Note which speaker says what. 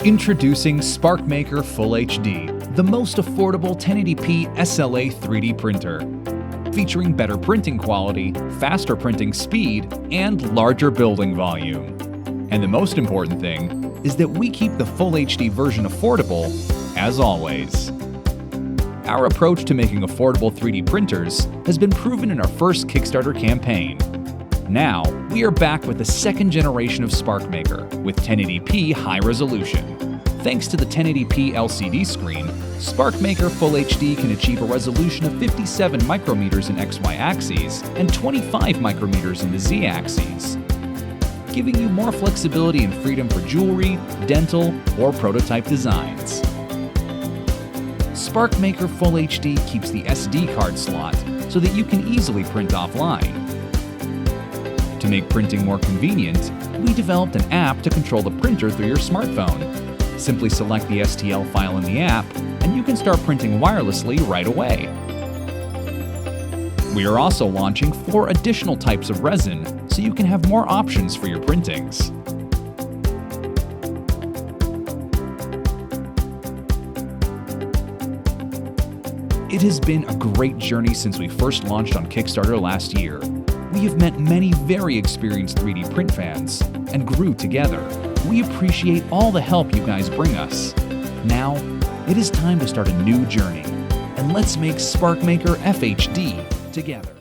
Speaker 1: Introducing SparkMaker Full HD, the most affordable 1080p SLA 3D printer. Featuring better printing quality, faster printing speed, and larger building volume. And the most important thing is that we keep the Full HD version affordable, as always. Our approach to making affordable 3D printers has been proven in our first Kickstarter campaign. Now, we are back with the second generation of SparkMaker with 1080p high resolution. Thanks to the 1080p LCD screen, SparkMaker Full HD can achieve a resolution of 57 micrometers in XY axes and 25 micrometers in the Z axes, giving you more flexibility and freedom for jewelry, dental, or prototype designs. SparkMaker Full HD keeps the SD card slot so that you can easily print offline. To make printing more convenient, we developed an app to control the printer through your smartphone. Simply select the STL file in the app, and you can start printing wirelessly right away. We are also launching 4 additional types of resin, so you can have more options for your printings. It has been a great journey since we first launched on Kickstarter last year. We have met many very experienced 3D print fans and grew together. We appreciate all the help you guys bring us. Now, it is time to start a new journey, and let's make SparkMaker FHD together.